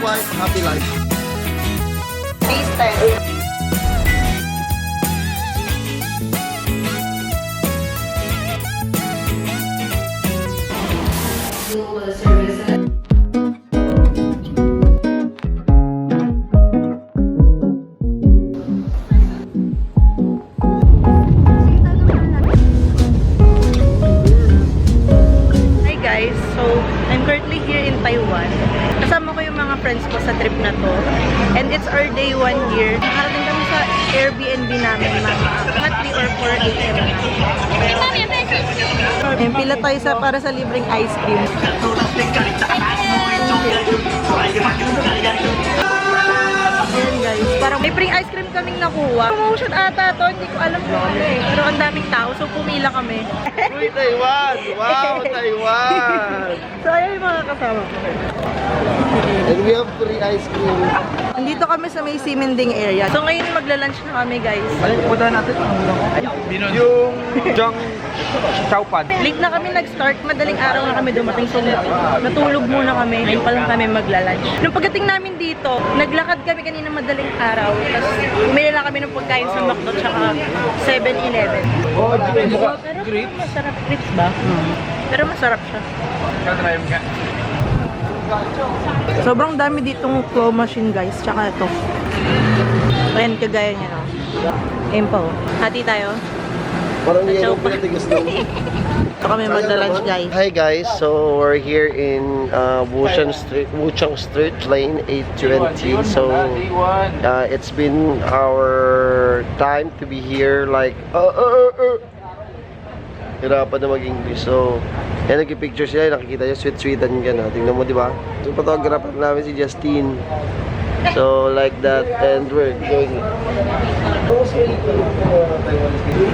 wife, happy life. Taste test. Hi guys, so I'm currently here in Taiwan. Kasama ko yung mga friends ko sa trip na to. And it's our day 1 here. Nakarating kami sa Airbnb namin mga 3 or 4 a.m. na. Ayan, pila tayo para sa libreng ice cream. Ayan guys, parang may free ice cream kaming nakuha. Promotion ata to, hindi ko alam kung ano eh. Pero ang daming tao, so pumila kami. Uy, Taiwan! Wow, Taiwan! So ayan yung mga kasama ko. And we have free ice cream. Nandito kami sa may Simending area. So ngayon magla-lunch na kami guys. Ay, pupunta natin. Yung Jang Chowpan. Late na kami nag-start. Madaling araw na kami dumating. So natulog muna kami. Ngayon pa lang kami magla-lunch. Nung pagdating namin dito, naglakad kami kanina madaling araw. Tapos umili lang kami ng pagkain sa McDo tsaka 7-Eleven. Oh, Pero masarap. Crips ba? Pero masarap siya. Sobrang dami ditong claw machine guys. Tsaka ito. Ayan, kagaya niya no. Ayan pa oh. Hati tayo. Parang yan ang pinatigas daw. Ito kami magla-lunch guys. Hi guys, so we're here in Wuchang Street, Lane 820. So it's been our time to be here like hirapan na mag-English. So yan, nag-picture sila, nakikita nyo, sweet-sweetan ka na. Tingnan mo, di ba? So photographer namin si Justine. So like that, and we're going.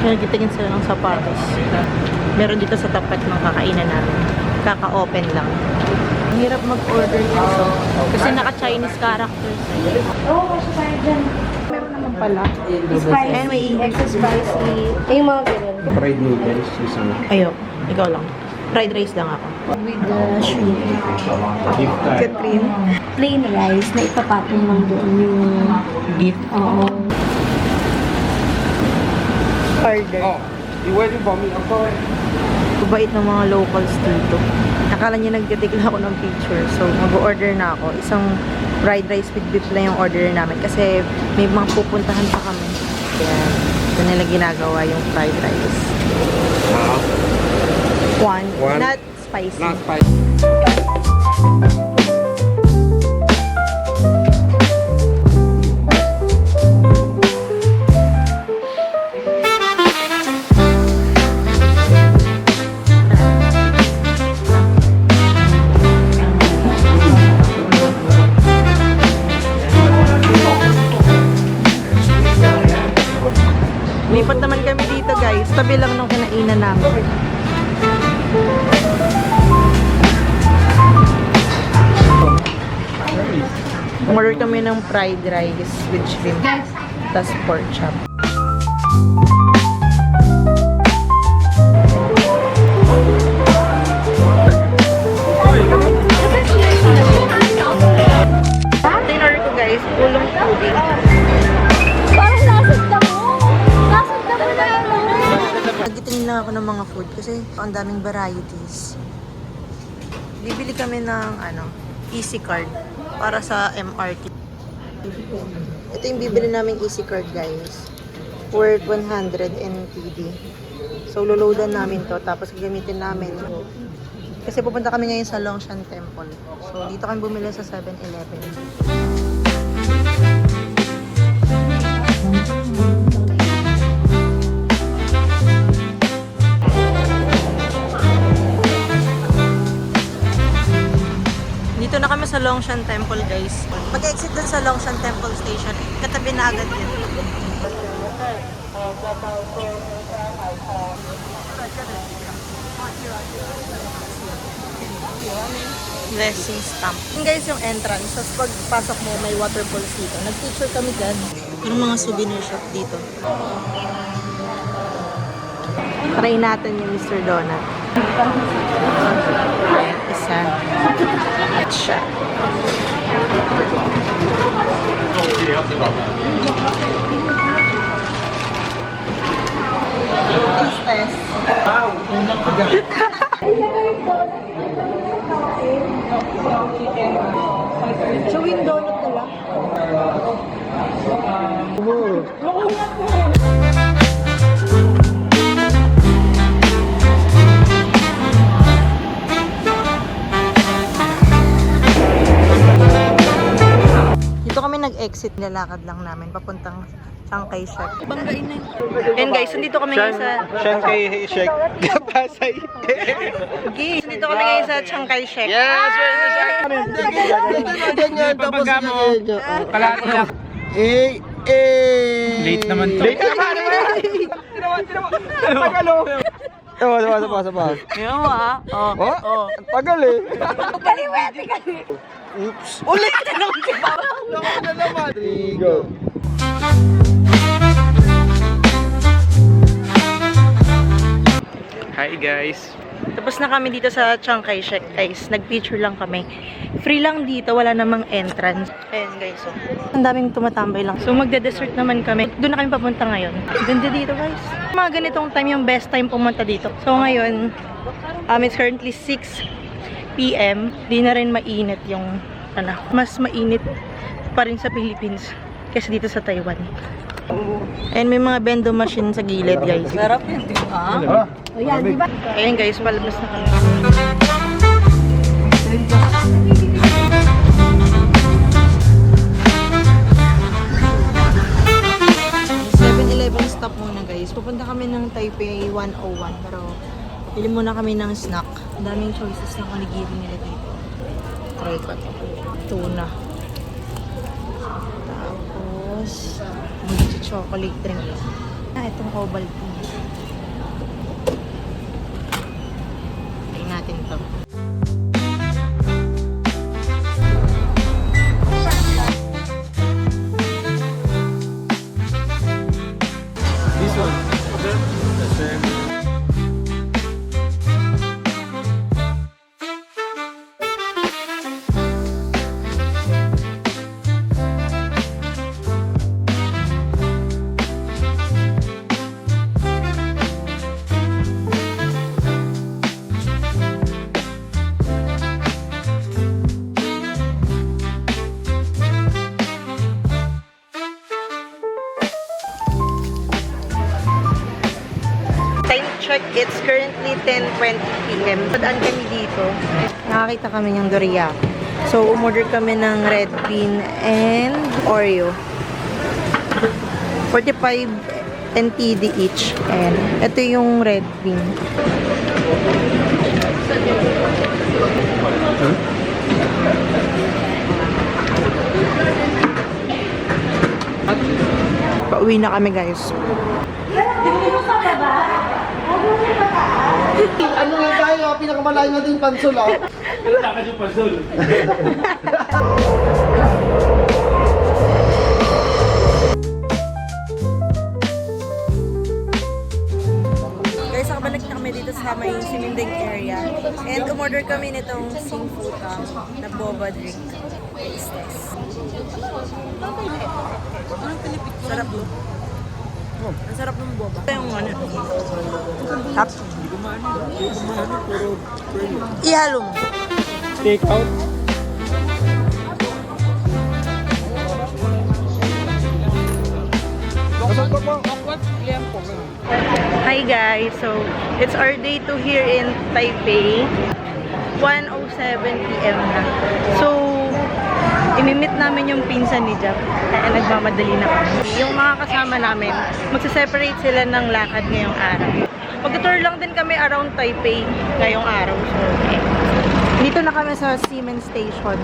Nagtitingin sila ng sapatos. Meron dito sa tapat ng kakainan namin. Kaka-open lang. Ang hirap mag-order dito. Kasi naka-Chinese characters. Oo, kasi tayo dyan. Meron naman pala. Spicy, Anyway, extra spicy. Yung mga ganun. Fried noodles, isang ayo, ikaw lang. Fried rice lang ako. With the shrimp. Catherine. Plain rice na ipapatong lang doon yung... Beef. Oo. Order. iwede ba mi ako? Kubait ng mga locals dito. Nakala niya nagtitigla ako ng picture. So, mag-order na ako. Isang fried rice with beef lang yung order namin. Kasi may mga pupuntahan pa kami. Kaya, ito nila ginagawa yung fried rice. One. Not spicy. Not spicy. Lipat naman kami dito guys. Tabi lang nung kinainan namin. Order kami ng fried rice with shrimp. Tas pork chop. Order ko guys, ulong tubig. Parang nasagda mo! Nasagda mo na lang! Nagtitingin lang ako ng mga food kasi ang daming varieties. Bibili kami ng Easy Card para sa MRT. Ito yung bibili naming Easy Card guys. Worth 100 NTD. So loloadan namin to tapos gagamitin namin. Kasi pupunta kami ngayon sa Longshan Temple. So dito kami bumili sa 7-Eleven. Dito na kami sa Longshan Temple guys. Pag-exit dun sa Longshan Temple Station, katabi na agad yun. Blessing stamp. Yun guys yung entrance. Tapos pagpasok mo, may waterfalls dito. Nag-picture kami dyan. Yung mga souvenir shop dito. Try natin yung Mr. Donut. Ayan, isa. At siya. Chewing donut na lang. Dito kami nag-exit, nilalakad lang namin papuntang Chiang Kai-shek. Banggain na yun. Yan guys, nandito kami ngayon sa... Chiang Kai-shek. Pasay. Okay, nandito kami ngayon sa Chiang Kai-shek. Yes, ganyan. Tapos ganyan. Kalahati lang. Late naman to. Late naman. Tagalo. Sa. Yan mo ah. Oh? Tagal eh. Oops. Ulit na naman si Pao. Go. Hi guys. Tapos na kami dito sa Chiang Kai-shek guys. Nag-picture lang kami. Free lang dito, wala namang entrance. Ayan guys. So, ang daming tumatambay lang. So magde-dessert naman kami. Doon na kami papunta ngayon. Ganda dito guys. Mga ganitong time yung best time pumunta dito. So ngayon, it's currently 6 PM. Di na rin mainit yung mas mainit pa rin sa Philippines kaysa dito sa Taiwan. And may mga bendo machine sa gilid guys. Sarap yun, di ba? O yan, di ba? Ayan guys, palabas na kami. 7-Eleven stop muna guys. Pupunta kami ng Taipei 101 pero pili muna kami ng snack. Ang daming choices ng onigiri nila dito. Try ko ito. Tuna. Tapos chocolate drink. Itong Ovaltine. Try natin ito. This one. The same. Time check, it's currently 10:20 PM. Padaan kami dito. Nakakita kami ng dorayaki. So, umorder kami ng red bean and Oreo. 45 NTD each. And ito yung red bean. Pauwi na kami guys. Ano nga tayo? Pinakamalayo natin yung pansol, ah. Guys, nakabalik na kami dito sa may Siminding area. And umorder kami nitong Singfuta na boba drink. Taste test. Sarap mo. Ang sarap ng boba. Ito yung ano. Tap. Ihalo mo. Take out. Hi guys, so it's our day 2 here in Taipei. 1:07 PM na. So, imimit namin yung pinsan ni Jack. Kaya nagmamadali na kami. Yung mga kasama namin, magsa-separate sila ng lakad ngayong araw. Mag-tour lang din kami around Taipei ngayong araw. So, okay. Dito na kami sa Siemens Station.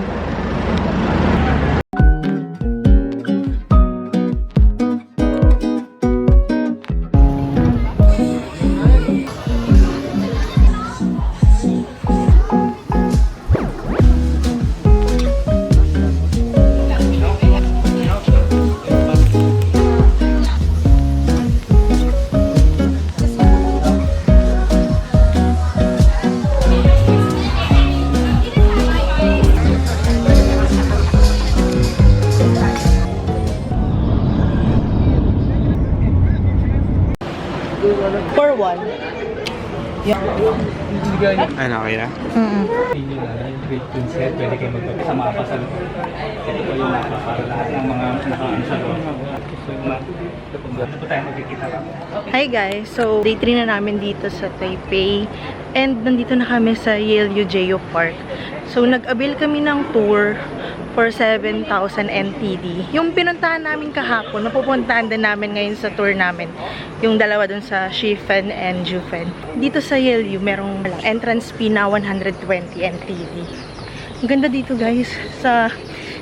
For one. Ano, okay na? Inyo na yung grade princess, pwede kayo magpapit sa mapa sa loob. Ito po yung mapa para lahat ng mga nakaano sa loob. So yung mapa, ito po tayo magkikita ka. Hi guys! So, day 3 na namin dito sa Taipei. And nandito na kami sa Yale Eugeo Park. So, nag-avail kami ng tour for 7,000 NTD. Yung pinuntahan namin kahapon, mapupuntahan din namin ngayon sa tour namin. Yung dalawa dun sa Shifen and Jufen. Dito sa Yale U, merong entrance fee na 120 NTD. Ang ganda dito guys. Sa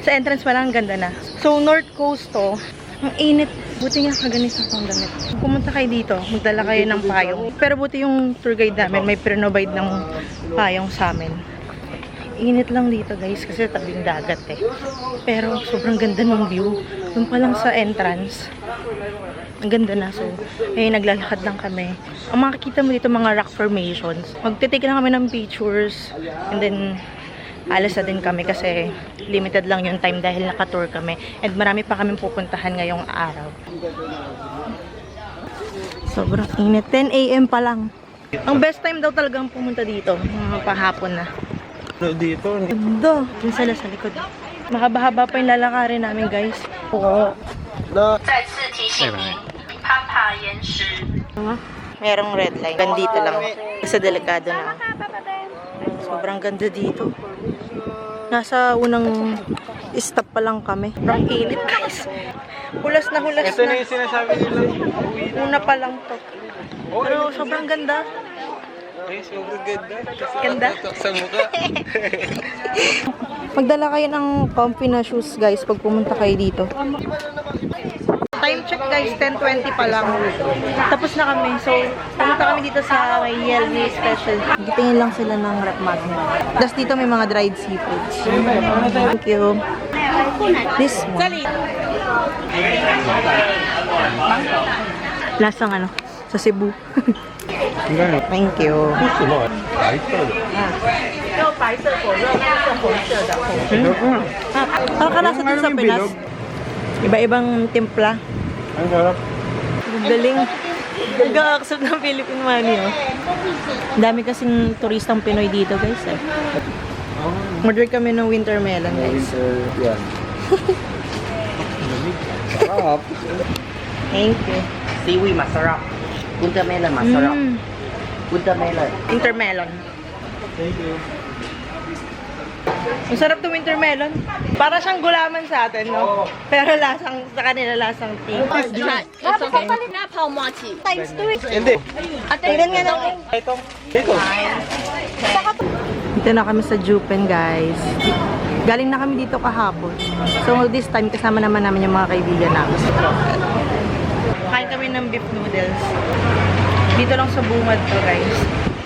entrance pa lang, ang ganda na. So, North Coast to. Ang init. Buti nga kaganito pang damit. Pumunta kayo dito, magdala kayo ng payong. Pero buti yung tour guide namin, may provide ng payong sa amin. Init lang dito guys kasi tabing dagat eh. Pero sobrang ganda ng view. Doon pa lang sa entrance. Ang ganda na. So, naglalakad lang kami. Ang makikita mo dito mga rock formations. Magtitake lang kami ng pictures. And then, alas na din kami kasi limited lang yung time dahil naka-tour kami. And marami pa kami pupuntahan ngayong araw. Sobrang init. 10 AM pa lang. Ang best time daw talagang pumunta dito. Mga pahapon na. Dito. Ganda. Yung sala sa likod. Mahaba-haba pa yung lalakarin namin, guys. Oo. Merong red line. Gandito lang. Sa delikado na. Sobrang ganda dito. Nasa unang stop pa lang kami. Sobrang init, guys. Hulas na hulas Ito na yung sinasabi nila. Una pa lang to. Pero sobrang ganda. Ay, sobrang ganda. Ganda. Sa mukha. Magdala kayo ng comfy na shoes, guys, pag pumunta kayo dito. Time check, guys, 10:20 pa lang. Tapos na kami. So, pumunta kami dito sa may Yale Special. Gitingin lang sila ng rep mat. Tapos dito may mga dried seafoods. Thank you. This one. Lasang ano? Sa Cebu. Thank you. Parang kalasa din sa Pinas. Iba-ibang timpla. Ang sarap. Galing. Nag-a-accept ng Philippine money, oh. Ang dami kasing turistang Pinoy dito, guys, eh. Order kami ng winter melon, guys. Yan. Sarap. Thank you. Siwi masarap. Punta melon masarap. Punta melon. Winter melon. Thank you. Ang sarap to winter melon. Para siyang gulaman sa atin, no? Pero lasang, sa kanila lasang tea. Times 2. Hindi. Tingnan nga natin. Ito. Dito. Dito na kami sa Jupen, guys. Galing na kami dito kahapon. So this time, kasama naman namin yung mga kaibigan namin. Kain kami ng beef noodles. Dito lang sa Bungad to, guys.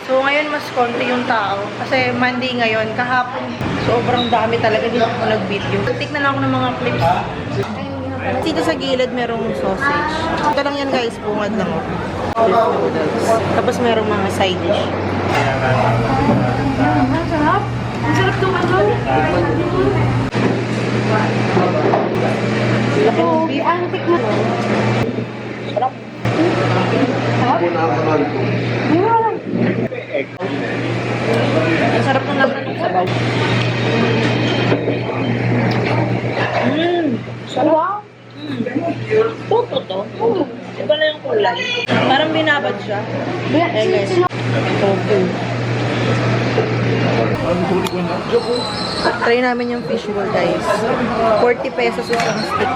So ngayon mas konti yung tao. Kasi Monday ngayon, kahapon, sobrang dami talaga. Dito ako nag-video. Tignan lang ako ng mga clips. Dito sa gilid, merong sausage. Ito lang yan, guys. Bungad lang. Beef noodles. Tapos merong mga side dish. Masarap. Masarap itong ano. Laki ng beef. Ang tikman. Sarap. Ang sarap ng laman ng sabaw. Sarap. Toto to. Iba na yung kulay. Parang binabad siya. Eh guys. Toto. Try namin yung fishbowl, guys. 40 pesos isang stick.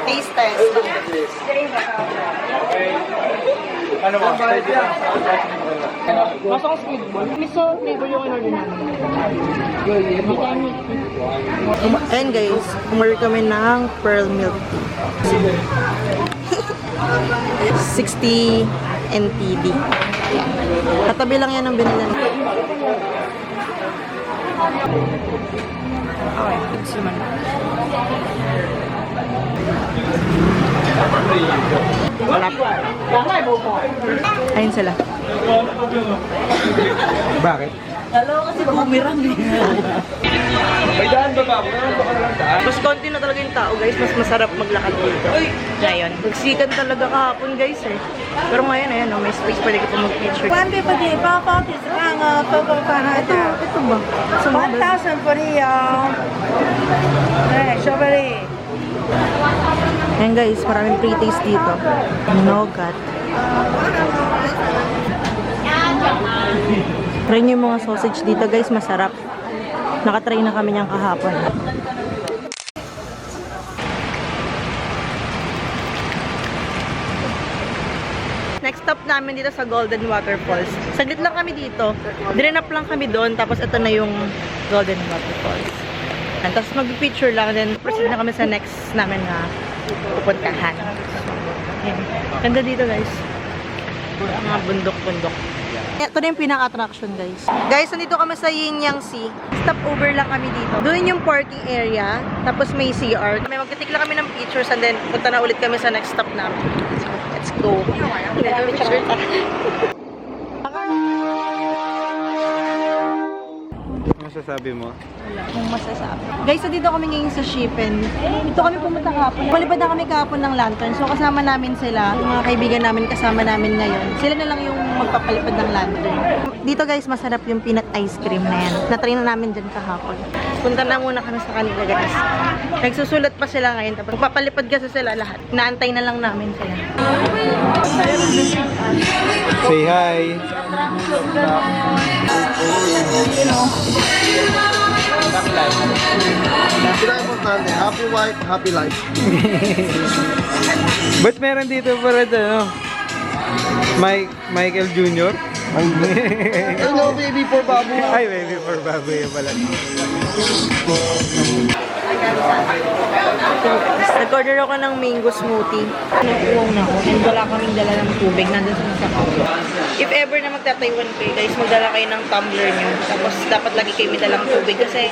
Taste test. Ano ba? Masang squidball. Miso flavor yung in-order namin. Ayan guys, umorder kami ng pearl milk tea. 60 NTD. Katabi lang yan ang binila namin. Okay, it's naman. Ayun sila. Bakit? Dalawa kasi bumirang eh. May daan ba ba? Meron ba ka lang daan? Mas konti na talaga yung tao guys, mas masarap maglakad dito. Ngayon, nagsikan talaga kahapon guys eh. Pero ngayon, ayan, oh, may space pwede ka pa mag-picture. Ito ba? Sa 1,000 po rin Ayan guys, maraming pre-taste dito. Nougat. Try nyo yung mga sausage dito guys, masarap. Nakatry na kami niyang kahapon. Next stop namin dito sa Golden Waterfalls. Saglit lang kami dito. Drenap lang kami doon. Tapos ito na yung Golden Waterfalls. And tapos mag-picture lang. Then proceed na kami sa next namin na pupuntahan. Ayan. Ganda dito guys. Mga bundok-bundok. Ito na yung pinaka-attraction guys. Guys, nandito kami sa Yin-Yang Sea. Stop over lang kami dito. Doon yung parking area. Tapos may CR. May magtitik lang kami ng pictures and then punta na ulit kami sa next stop namin. Let's go. Picture ta. Ano masasabi mo? Wala akong masasabi. Guys, so dito kami ngayon sa Shippen. Dito kami pumunta kahapon. Malipad na kami kahapon ng lantern. So kasama namin sila. Yung mga kaibigan namin kasama namin ngayon. Sila na lang yung magpapalipad ng lantern. Dito guys, masarap yung peanut ice cream na yan. Na-try na namin dyan kahapon. Punta na muna kami sa kanila guys. Nagsusulat pa sila ngayon. Tapos magpapalipad kasi sila lahat. Naantay na lang namin sila. Say hi! Pinaka-importante, happy wife, happy life. Ba't meron dito para ano? Michael Jr.? Hello, baby for babu. Ay, baby for baboy yung pala. Nag-order ako ng mango smoothie. Nag-uwang na ako. And wala kaming dala ng tubig. Nandun sa masakaw. If ever na magta-Taiwan kayo, guys, magdala kayo ng tumbler nyo. Tapos dapat lagi kayo may dalang tubig. Kasi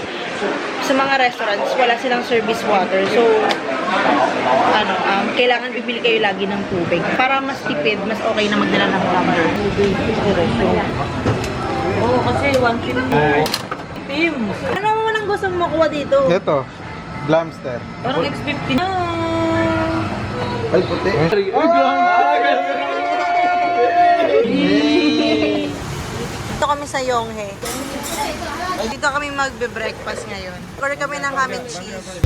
sa mga restaurants, wala silang service water. So, kailangan bibili kayo lagi ng tubig. Para mas tipid, mas okay na magdala ng tumbler. Oo, kasi 1 kilo. Tim! Ano mo nang gusto mo makuha dito? Ito, Glamster. Parang X50 na. Ay, puti. Dito kami sa Yonghe. Dito kami magbe-breakfast ngayon. Order kami ng ham and cheese.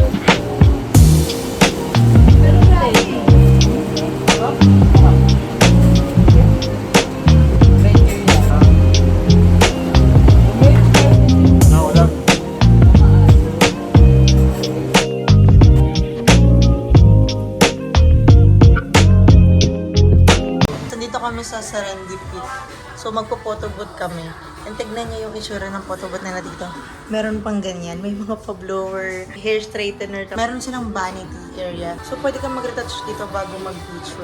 Dito kami sa Serendipity. So magpo-photobooth kami. And tignan niyo yung itsura ng photobooth nila dito. Meron pang ganyan. May mga pa-blower, hair straightener. Meron silang vanity area. So pwede kang mag-retouch dito bago mag-picture.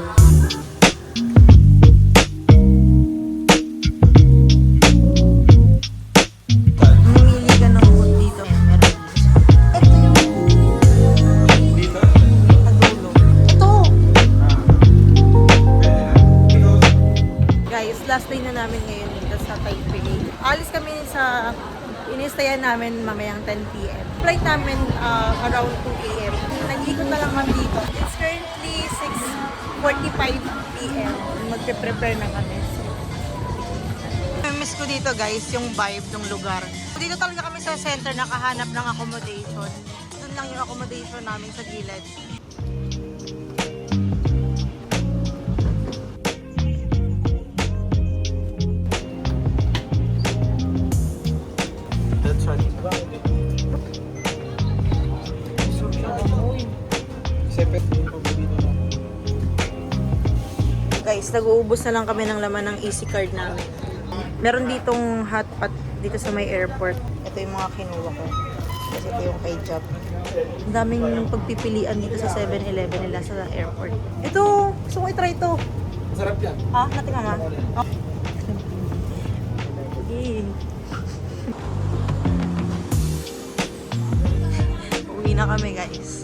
Mamili ka ng booth dito. Meron dito. Ito yung dito? Nadulo. Ito! Guys, last day na namin ngayon dito sa Taipei. Alis kami sa inistayan namin mamayang 10 p.m. Flight namin around 2 a.m. Nag-ikot na lang kami dito. It's currently 6:45 p.m. Magpe-prepare na kami. So, miss ko dito guys, yung vibe ng lugar. Dito talaga kami sa center nakahanap ng accommodation. Doon lang yung accommodation namin sa gilid. That's right. Guys, nag-uubos na lang kami ng laman ng easy card namin. Meron ditong hotpot dito sa may airport. Ito yung mga kinuha ko. Kasi ito yung kay Jap. Ang daming pagpipilian dito sa 7-Eleven nila sa airport. Ito! Gusto ko i-try ito. Sarap yan. Ha? Natingnan mo. Oh. Uwi na kami guys.